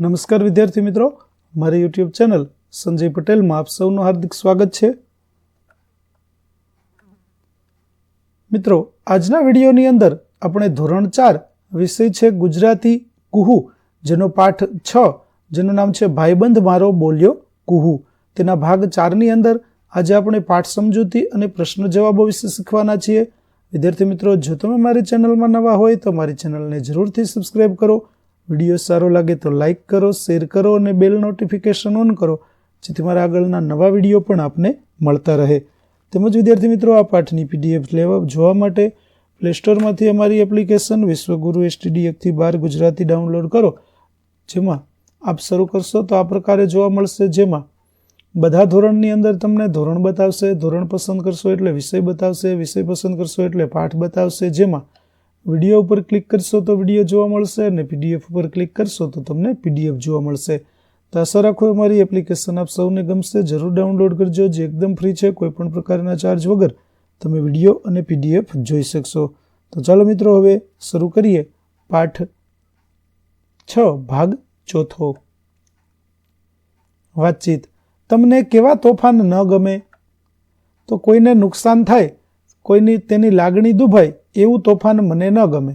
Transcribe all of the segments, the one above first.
નમસ્કાર વિદ્યાર્થી મિત્રો, મારી યુટ્યુબ ચેનલ સંજય પટેલમાં આપ સૌનું હાર્દિક સ્વાગત છે. મિત્રો, આજના વિડીયોની અંદર આપણે ધોરણ 4 વિષય છે ગુજરાતી કુહુ, જેનો પાઠ 6 જેનું નામ છે ભાઈબંધ મારો બોલ્યો કુહુ, તેના ભાગ 4ની અંદર આજે આપણે પાઠ સમજૂતી અને પ્રશ્ન જવાબો વિશે શીખવાના છીએ. વિદ્યાર્થી મિત્રો, જો તમે મારી ચેનલમાં નવા હોય તો મારી ચેનલને જરૂરથી સબસ્ક્રાઈબ કરો. વિડીયો સારો લાગે તો લાઇક કરો, શેર કરો અને બેલ નોટિફિકેશન ઓન કરો, જેથી મારા આગળના નવા વિડીયો પણ આપને મળતા રહે. તેમજ વિદ્યાર્થી મિત્રો, આ પાઠની PDF જોવા માટે પ્લે સ્ટોરમાંથી અમારી એપ્લિકેશન વિશ્વગુરુ STD 1-12 ગુજરાતી ડાઉનલોડ કરો. જેમાં આપ શરૂ કરશો તો આ પ્રકારે જોવા મળશે, જેમાં બધા ધોરણની અંદર તમને ધોરણ બતાવશે, ધોરણ પસંદ કરશો એટલે વિષય બતાવશે, વિષય પસંદ કરશો એટલે પાઠ બતાવશે. જેમાં વિડીયો ઉપર ક્લિક કરશો તો વિડીયો જોવા મળશે અને PDF ઉપર ક્લિક કરશો તો તમને PDF જોવા મળશે. તો આશા રાખો અમારી એપ્લિકેશન આપ સૌને ગમશે. જરૂર ડાઉનલોડ કરજો, જે એકદમ ફ્રી છે. કોઈ પણ પ્રકારના ચાર્જ વગર તમે વિડીયો અને PDF જોઈ શકશો. તો ચાલો મિત્રો, હવે શરૂ કરીએ પાઠ 6 ભાગ 4. વાતચીત. તમને કેવા તોફાન ન ગમે? તો કોઈને નુકસાન થાય, કોઈની તેની લાગણી દુભાય એવું તોફાન મને ન ગમે.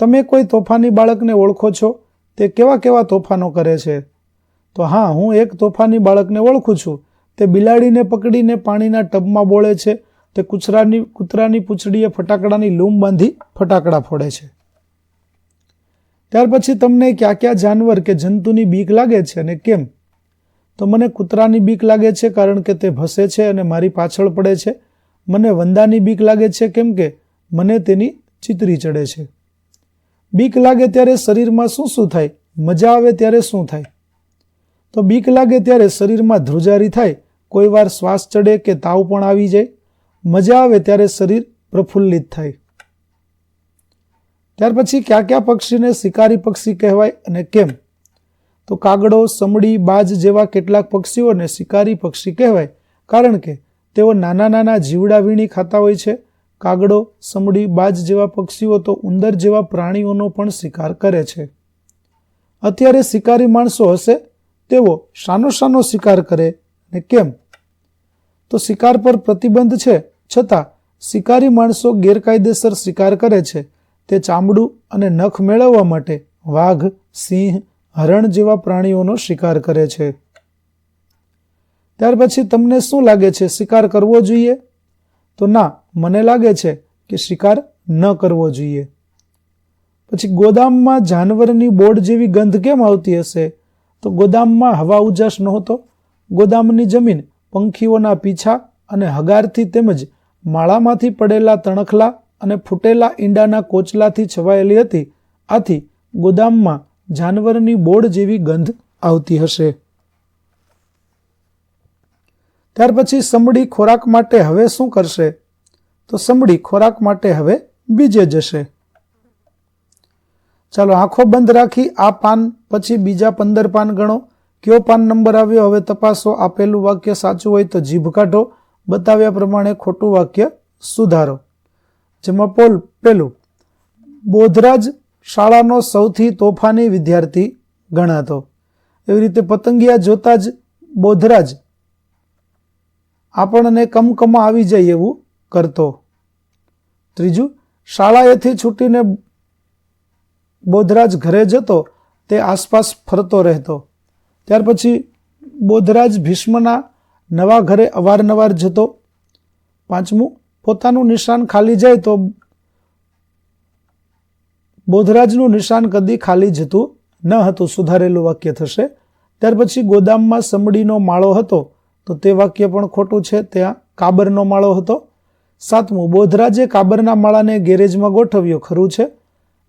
તમે કોઈ તોફાની બાળકને ઓળખો છો? તે કેવા કેવા તોફાનો કરે છે? તો હા, હું એક તોફાની બાળકને ઓળખું છું. તે બિલાડીને પકડીને પાણીના ટબમાં બોળે છે. તે કૂતરાની પૂંછડીએ ફટાકડાની લૂમ બાંધી ફટાકડા ફોડે છે. ત્યાર પછી તમને કયા જાનવર કે જંતુની બીક લાગે છે અને કેમ? તો મને કૂતરાની બીક લાગે છે, કારણ કે તે ભસે છે અને મારી પાછળ પડે છે. મને વંદાની બીક લાગે છે, કેમ કે મને તેની ચીતરી ચડે છે. બીક લાગે ત્યારે શરીરમાં શું થાય? મજા આવે ત્યારે શું થાય? તો બીક લાગે ત્યારે શરીરમાં ધ્રુજારી થાય, કોઈ વાર શ્વાસ ચડે કે તાવ પણ આવી જાય. મજા આવે ત્યારે શરીર પ્રફુલ્લિત થાય. ત્યાર પછી કયા પક્ષીને શિકારી પક્ષી કહેવાય અને કેમ? તો કાગડો, સમડી, બાજ જેવા કેટલાક પક્ષીઓને શિકારી પક્ષી કહેવાય, કારણ કે તેઓ નાના નાના જીવડા વીણી ખાતા હોય છે. કાગડો, સમડી, બાજ જેવા પક્ષીઓ તો ઉંદર જેવા પ્રાણીઓનો પણ શિકાર કરે છે. અત્યારે શિકારી માણસો હશે, તેઓ શાનો શિકાર કરે અને કેમ? તો શિકાર પર પ્રતિબંધ છે, છતાં શિકારી માણસો ગેરકાયદેસર શિકાર કરે છે. તે ચામડું અને નખ મેળવવા માટે વાઘ, સિંહ, હરણ જેવા પ્રાણીઓનો શિકાર કરે છે. ત્યાર પછી તમને શું લાગે છે, શિકાર કરવો જોઈએ? તો ના, મને લાગે છે કે શિકાર ન કરવો જોઈએ. પછી ગોદામમાં જાનવરની બોર્ડ જેવી ગંધ કેમ આવતી હશે? તો ગોદામમાં હવા ઉજાસ નહોતો. ગોદામની જમીન પંખીઓના પીછા અને હગારથી તેમજ માળામાંથી પડેલા તણખલા અને ફૂટેલા ઈંડાના કોચલાથી છવાયેલી હતી. આથી ગોદામમાં જાનવરની બોર્ડ જેવી ગંધ આવતી હશે. ત્યાર પછી સમડી ખોરાક માટે હવે શું કરશે? તો સમડી ખોરાક માટે હવે બીજે જશે. ચાલો, આંખો બંધ રાખી આ પાન પછી બીજા 15 પાન ગણો. કયો પાન નંબર આવ્યો હવે તપાસો. આપેલું વાક્ય સાચું હોય તો જીભ કાઢો. બતાવ્યા પ્રમાણે ખોટું વાક્ય સુધારો. જેમાં પેલું, બોધરાજ શાળાનો સૌથી તોફાની વિદ્યાર્થી ગણાતો. એવી રીતે પતંગિયા જોતા જ બોધરાજ આપણને કમકમા આવી જાય એવું કરતો. ત્રીજું, શાળાએથી છૂટીને બોધરાજ ઘરે જતો, તે આસપાસ ફરતો રહેતો. ત્યાર પછી બોધરાજ ભીષ્મના નવા ઘરે અવારનવાર જતો. પાંચમું, પોતાનું નિશાન ખાલી જાય તો બોધરાજનું નિશાન કદી ખાલી જતું ન હતું. સુધારેલું વાક્ય થશે. ત્યાર પછી ગોદામમાં સમડીનો માળો હતો, તો તે વાક્ય પણ ખોટું છે. ત્યાં કાબરનો માળો હતો. સાતમું, બોધરાજે કાબરના માળાને ગેરેજમાં ગોઠવ્યો. ખરું છે.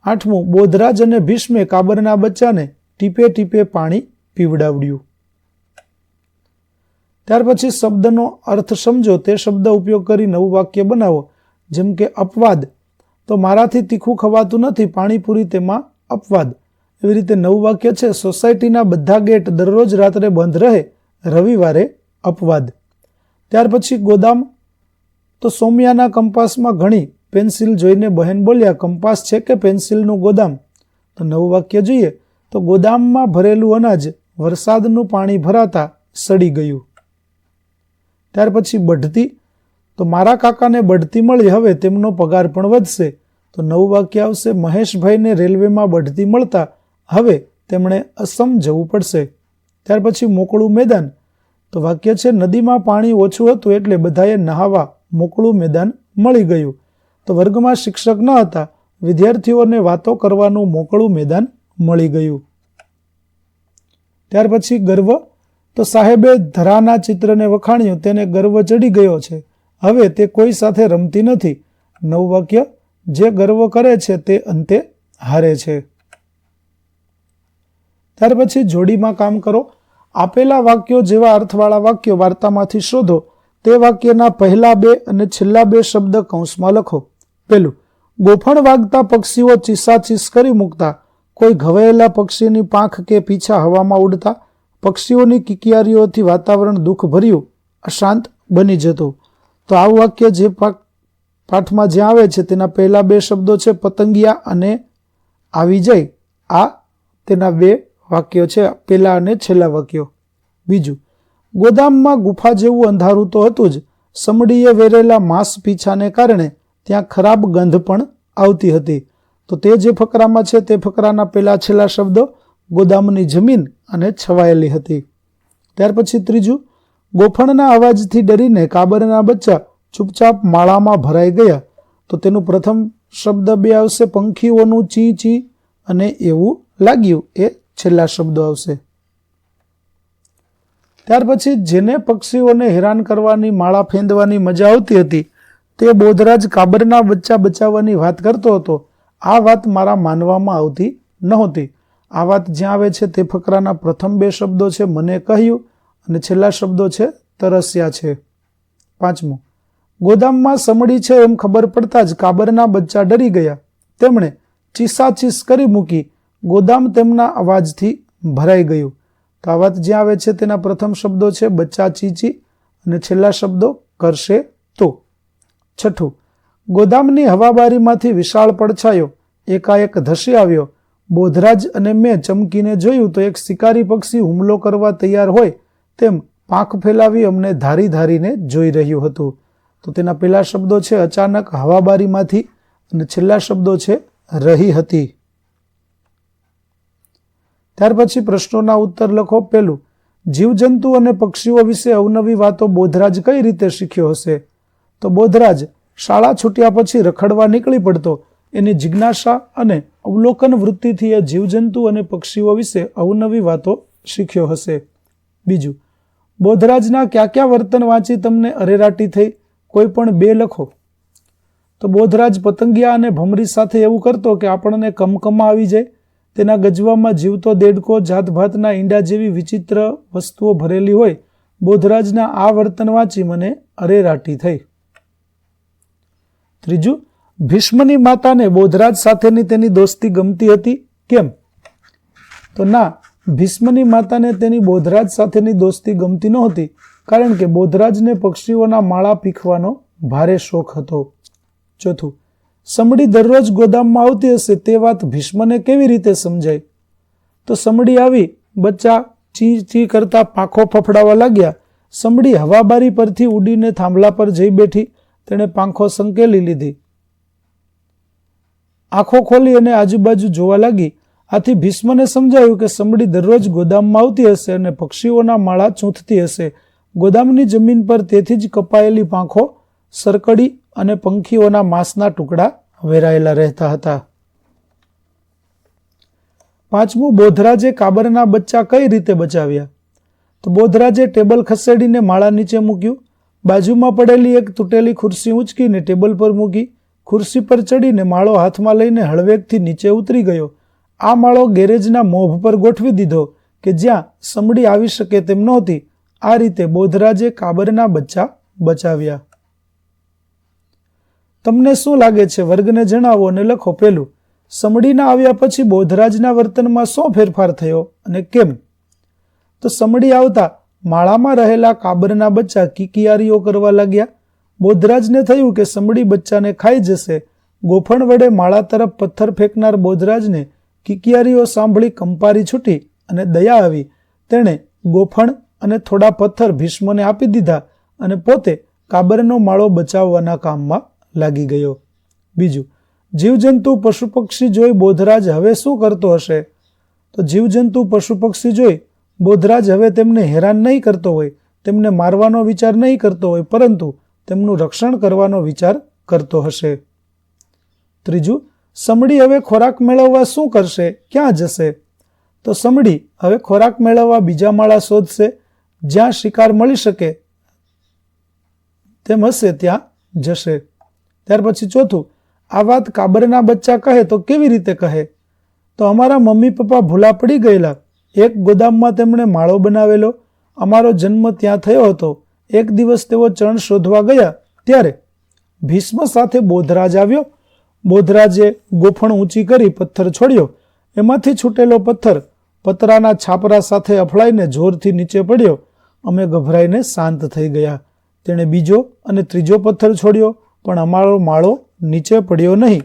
આઠમું, બોધરાજ અને ભીષ્મે કાબરના બચ્ચાને ટીપે ટીપે પાણી પીવડાવ્યું. ત્યાર પછી શબ્દનો અર્થ સમજો. તે શબ્દ ઉપયોગ કરી નવું વાક્ય બનાવો. જેમ કે અપવાદ, તો મારાથી તીખું ખવાતું નથી, પાણીપુરી તેમાં અપવાદ. એવી રીતે નવું વાક્ય છે, સોસાયટીના બધા ગેટ દરરોજ રાત્રે બંધ રહે, રવિવારે અપવાદ. ત્યાર પછી ગોદામ, તો સૌમ્યાના કંપાસમાં ઘણી પેન્સિલ જોઈને બહેન બોલ્યા, કંપાસ છે કે પેન્સિલનું ગોદામ? તો નવું વાક્ય જોઈએ. તો ગોદામમાં ભરેલું અનાજ વરસાદનું પાણી ભરાતા સડી ગયું. ત્યાર પછી બઢતી, તો મારા કાકાને બઢતી મળી, હવે તેમનો પગાર પણ વધશે. તો નવું વાક્ય આવશે, મહેશભાઈને રેલવેમાં બઢતી મળતા હવે તેમણે અસમ જવું પડશે. ત્યાર પછી મોકળું મેદાન, તો વાક્ય છે નદીમાં પાણી ઓછું હતું એટલે બધાએ નહાવા મોકળું મેદાન મળી ગયું. તો વર્ગમાં શિક્ષક ન હતા, વિદ્યાર્થીઓને વાતો કરવાનું મોકળું મેદાન મળી ગયું. ત્યાર પછી ગર્વ, તો સાહેબે ધરાના ચિત્રને વખાણ્યું, તેને ગર્વ ચડી ગયો છે, હવે તે કોઈ સાથે રમતી નથી. નવું વાક્ય, જે ગર્વ કરે છે તે અંતે હારે છે. ત્યાર પછી જોડીમાં કામ કરો. આપેલા વાક્યો જેવા અર્થવાળા વાક્યો વાર્તામાંથી શોધો. તે વાક્યના પહેલા 2 અને છેલ્લા 2 શબ્દ કૌંસમાં લખો. પહેલું, ગોફણ વાગતા પક્ષીઓ ચીસાચીસ કરી મૂકતા, કોઈ ઘવાયેલા પક્ષીની પાંખ કે પીછા હવામાં ઉડતા, પક્ષીઓની કિકિયારીઓથી વાતાવરણ દુઃખભર્યું અશાંત બની જતું. તો આ વાક્ય જે પાઠમાં જ્યાં આવે છે તેના પહેલા 2 શબ્દો છે પતંગિયા અને આવી જાય. આ તેના 2 વાક્યો છે, પહેલા અને છેલ્લા વાક્યો. બીજું, ગોદામમાં ગુફા જેવું અંધારું તો હતું જ, સમડીએ વેરેલા માંસ પીછાને કારણે ત્યાં ખરાબ ગંધ પણ આવતી હતી. તો તે જે ફકરામાં છે તે ફકરાના પહેલા છેલ્લા શબ્દો ગોદામની જમીન અને છવાયેલી હતી. ત્યાર પછી ત્રીજું, ગોફણના અવાજથી ડરીને કાબરના બચ્ચા ચૂપચાપ માળામાં ભરાઈ ગયા. તો તેનું પ્રથમ શબ્દ 2 આવશે પંખીઓનું ચી ચી અને એવું લાગ્યું, એ છેલ્લા શબ્દો આવશે. ત્યાર પછી જેને પક્ષીઓને હેરાન કરવાની માળા ફેંદવાની મજા આવતી હતી તે બોધરાજ કાબરના બચ્ચા બચાવવાની વાત કરતો હતો. આ વાત મારા માનવામાં આવતી નહોતી. આ વાત જ્યાં આવે છે તે ફકરાના પ્રથમ 2 શબ્દો છે મને કહ્યું અને છેલ્લા શબ્દો છે તરસ્યા છે. પાંચમું, ગોદામમાં સમડી છે એમ ખબર પડતા જ કાબરના બચ્ચા ડરી ગયા. તેમણે ચીસાચીસ કરી મૂકી, ગોદામ તેમના અવાજથી ભરાઈ ગયું. તો આ વાત જ્યાં આવે છે તેના પ્રથમ શબ્દો છે બચ્ચા ચીચી અને છેલ્લા શબ્દો કરશે તો. છઠ્ઠું, ગોદામની હવાબારીમાંથી વિશાળ પડછાયો એકાએક ધસી આવ્યો. બોધરાજ અને મેં ચમકીને જોયું તો એક શિકારી પક્ષી હુમલો કરવા તૈયાર હોય તેમ પાંખ ફેલાવી અમને ધારી ધારીને જોઈ રહ્યું હતું. તો તેના પહેલા શબ્દો છે અચાનક હવાબારીમાંથી અને છેલ્લા શબ્દો છે રહી હતી. ત્યાર પછી પ્રશ્નોના ઉત્તર લખો. પહેલું, જીવજંતુ અને પક્ષીઓ વિશે અવનવી વાતો બોધરાજ કઈ રીતે શીખ્યો હશે? તો બોધરાજ શાળા છૂટ્યા પછી રખડવા નીકળી પડતો. એની જિજ્ઞાસા અને અવલોકન વૃત્તિથી એ જીવજંતુ અને પક્ષીઓ વિશે અવનવી વાતો શીખ્યો હશે. બીજું, બોધરાજના કયા કયા વર્તન વાંચી તમને અરેરાટી થઈ? કોઈ પણ 2 લખો. તો બોધરાજ પતંગિયા અને ભમરી સાથે એવું કરતો કે આપણને કમકમા આવી જાય. તેના ગજવામાં જીવતો દેડકો, જાતભાતના ઈંડા જેવી વિચિત્ર વસ્તુઓ ભરેલી હોય. બોધરાજના આ વર્તન વાંચી મને અરેરાટી થઈ. ત્રીજું, ભીષ્મની માતાને બોધરાજ સાથેની તેની દોસ્તી ગમતી હતી. કેમ? તો ના, ભીષ્મની માતાને તેની બોધરાજ સાથેની દોસ્તી ગમતી નહોતી, કારણ કે બોધરાજને પક્ષીઓના માળા પીખવાનો ભારે શોખ હતો. ચોથું, સમડી દરરોજ ગોદામમાં આવતી હશે તે વાત ભીષ્મને કેવી રીતે સમજાય? તો સમડી આવી, બચ્ચા ચી ચી કરતા પાંખો ફફડાવા લાગ્યા. સમડી હવાબારી પરથી ઉડીને થાંભલા પર જઈ બેઠી. તેણે પાંખો સંકેલી લીધી, આંખો ખોલી અને આજુબાજુ જોવા લાગી. આથી ભીષ્મને સમજાયું કે સમડી દરરોજ ગોદામમાં આવતી હશે અને પક્ષીઓના માળા ચૂંથતી હશે. ગોદામની જમીન પર તેથી જ કપાયેલી પાંખો, સરકડી અને પંખીઓના માંસના ટુકડા વેરાયેલા રહેતા હતા. પાંચમું, બોધરાજે કાબરના બચ્ચા કઈ રીતે બચાવ્યા? તો બોધરાજે ટેબલ ખસેડીને માળા નીચે મૂક્યું. બાજુમાં પડેલી એક તૂટેલી ખુરશી ઉંચકીને ટેબલ પર મૂકી. ખુરશી પર ચડીને માળો હાથમાં લઈને હળવેકથી નીચે ઉતરી ગયો. આ માળો ગેરેજના મોભ પર ગોઠવી દીધો કે જ્યાં સમડી આવી શકે તેમ નહોતી. આ રીતે બોધરાજે કાબરના બચ્ચા બચાવ્યા. તમને શું લાગે છે? વર્ગને જણાવો અને લખો. પહેલું, સમડીના આવ્યા પછી બોધરાજના વર્તનમાં શું ફેરફાર થયો અને કેમ? તો સમડી આવતા માળામાં રહેલા કાબરના બચ્ચા કિકિયારીઓ કરવા લાગ્યા. બોધરાજને થયું કે સમડી બચ્ચાને ખાઈ જશે. ગોફણ વડે માળા તરફ પથ્થર ફેંકનાર બોધરાજને કિકિયારીઓ સાંભળી કંપારી છૂટી અને દયા આવી. તેણે ગોફણ અને થોડા પથ્થર ભીષ્મને આપી દીધા અને પોતે કાબરનો માળો બચાવવાના કામમાં લાગી ગયો. બીજું, જીવજંતુ પશુ પક્ષી જોઈ બોધરાજ હવે શું કરતો હશે? તો જીવજંતુ પશુ પક્ષી જોઈ બોધરાજ હવે તેમને હેરાન નહીં કરતો હોય, તેમને મારવાનો વિચાર નહીં કરતો હોય, પરંતુ તેમનું રક્ષણ કરવાનો વિચાર કરતો હશે. ત્રીજું, સમડી હવે ખોરાક મેળવવા શું કરશે? ક્યાં જશે? તો સમડી હવે ખોરાક મેળવવા બીજા માળા શોધશે. જ્યાં શિકાર મળી શકે તેમ હશે ત્યાં જશે. ત્યાર પછી ચોથું, આ વાત કાબરના બચ્ચા કહે તો કેવી રીતે કહે? તો અમારા મમ્મી પપ્પા ભૂલા પડી ગયેલા. એક ગોદામમાં તેમણે માળો બનાવેલો. અમારો જન્મ ત્યાં થયો હતો. એક દિવસ તેઓ ચણ શોધવા ગયા ત્યારે ભીષ્મ સાથે બોધરાજ આવ્યો. બોધરાજે ગોફણ ઊંચી કરી પથ્થર છોડ્યો. એમાંથી છૂટેલો પથ્થર પતરાના છાપરા સાથે અફળાઈને જોરથી નીચે પડ્યો. અમે ગભરાઈને શાંત થઈ ગયા. તેણે બીજો અને ત્રીજો પથ્થર છોડ્યો, પણ અમારો માળો નીચે પડ્યો નહીં.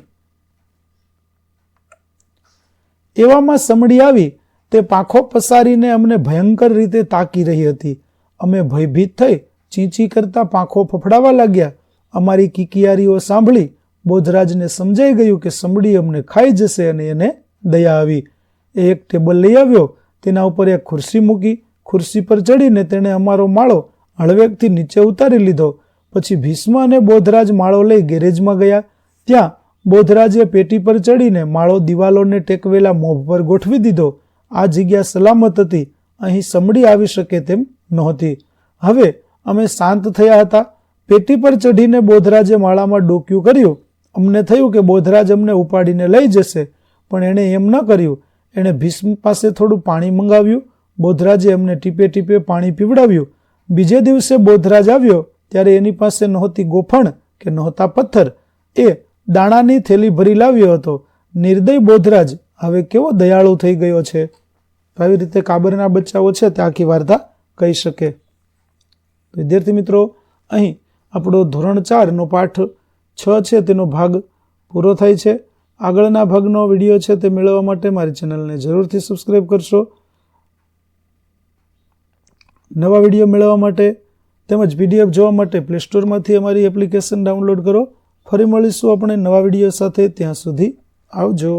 એવામાં સમડી આવી. તે પાંખો પસારીને અમને ભયંકર રીતે તાકી રહી હતી. અમે ભયભીત થઈ ચીંચી કરતા પાંખો ફફડાવા લાગ્યા. અમારી કિકિયારીઓ સાંભળી બોધરાજને સમજાઈ ગયું કે સમડી અમને ખાઈ જશે અને એને દયા આવી. એ એક ટેબલ લઈ આવ્યો. તેના ઉપર એક ખુરશી મૂકી. ખુરશી પર ચડીને તેણે અમારો માળો હળવેકથી નીચે ઉતારી લીધો. પછી ભીષ્મ અને બોધરાજ માળો લઈ ગેરેજમાં ગયા. ત્યાં બોધરાજે પેટી પર ચડીને માળો દિવાલોને ટેકવેલા મોભ પર ગોઠવી દીધો. આ જગ્યા સલામત હતી. અહીં સમડી આવી શકે તેમ નહોતી. હવે અમે શાંત થયા હતા. પેટી પર ચઢીને બોધરાજે માળામાં ડોક્યું કર્યું. અમને થયું કે બોધરાજ અમને ઉપાડીને લઈ જશે, પણ એણે એમ ન કર્યું. એણે ભીષ્મ પાસે થોડું પાણી મંગાવ્યું. બોધરાજે અમને ટીપે ટીપે પાણી પીવડાવ્યું. બીજે દિવસે બોધરાજ આવ્યો ત્યારે એની પાસે નહોતી ગોફણ કે નહોતા પથ્થર. એ દાણાની થેલી ભરી લાવ્યો હતો. નિર્દય બોધરાજ હવે કેવો દયાળુ થઈ ગયો છે. આવી રીતે કાબરના બચ્ચાઓ છે તે આખી વાર્તા કહી શકે. વિદ્યાર્થી મિત્રો, અહીં આપણો ધોરણ 4 પાઠ 6 છે તેનો ભાગ પૂરો થાય છે. આગળના ભાગનો વિડીયો છે તે મેળવવા માટે મારી ચેનલને જરૂરથી સબસ્ક્રાઈબ કરશો. નવા વિડીયો મેળવવા માટે તેમજ PDF જોવા માટે પ્લે સ્ટોરમાંથી અમારી એપ્લિકેશન ડાઉનલોડ કરો. ફરી મળીશું આપણે નવા વિડીયો સાથે. ત્યાં સુધી આવજો.